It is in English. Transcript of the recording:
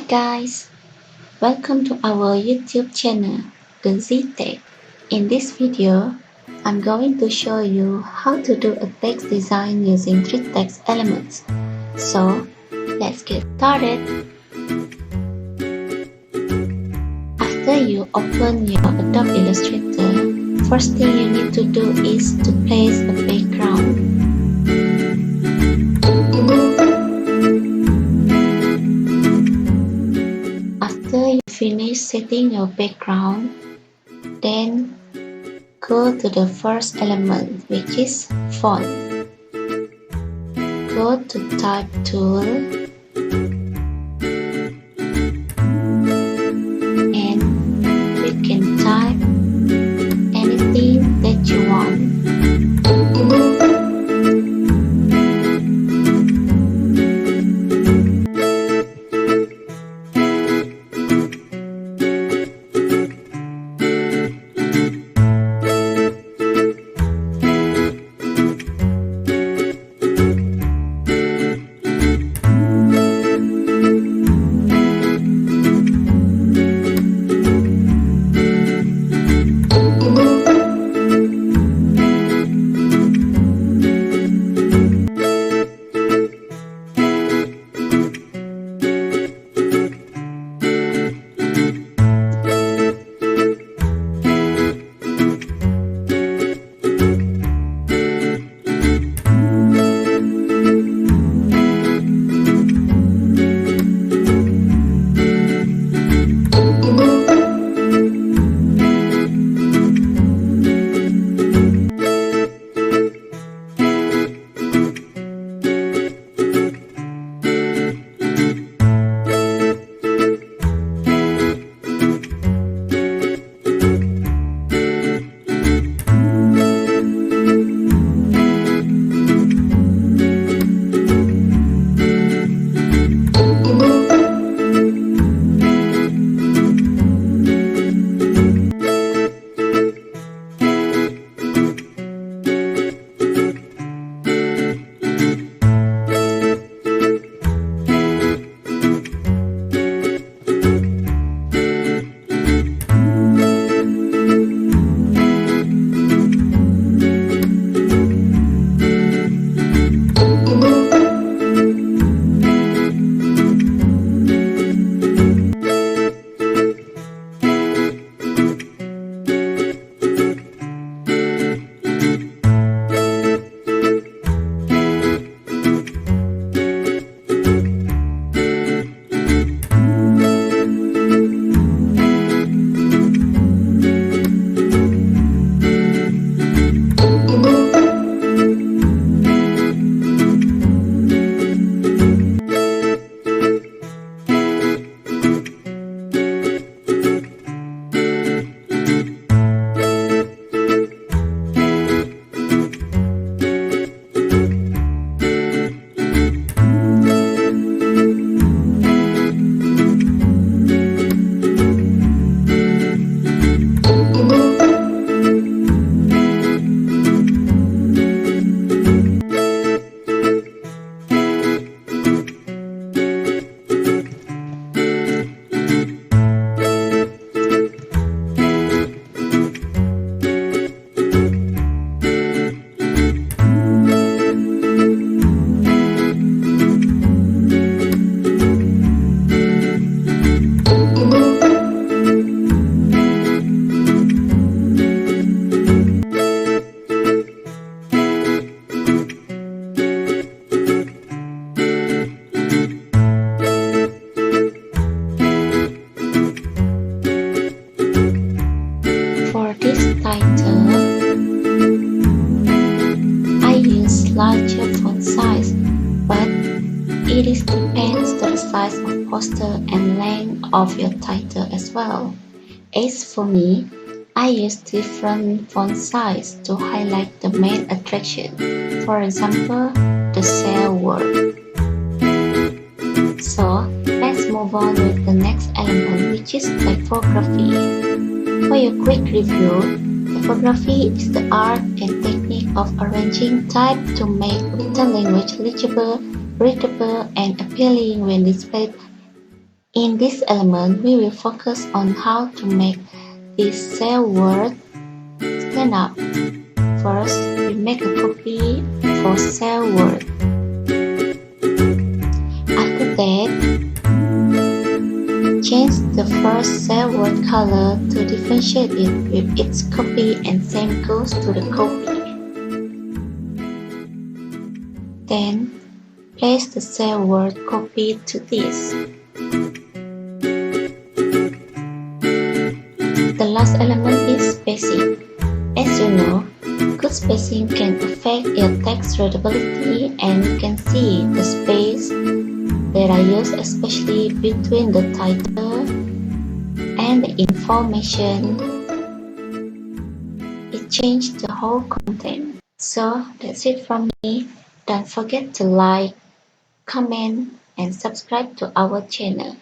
guys, welcome to our YouTube channel, Genzi Tech. In this video, I'm going to show you how to do a text design using 3 text elements. So, let's get started. After you open your Adobe Illustrator, first thing you need to do is to place a background. After you finish setting your background, then go to the first element, which is font. Go to Type tool and you can type anything that you want. For this title, I use larger font size, but it is depends the size of poster and length of your title as well. As for me, I use different font size to highlight the main attraction. For example, the sale word. So let's move on with the next element, which is typography. For your quick review, typography is the art and technique of arranging type to make written language legible, readable, and appealing when displayed In this element, we will focus on how to make this cell word stand out. First, we make a copy for cell word. After that, change the first cell word color to differentiate it with its copy, and same goes to the copy. Then, place the cell word copy to this. The last element is spacing. As you know, good spacing can affect your text readability, and you can see the space that I use especially between the title and the information. It changed the whole content. So that's it from me. Don't forget to like, comment, and subscribe to our channel.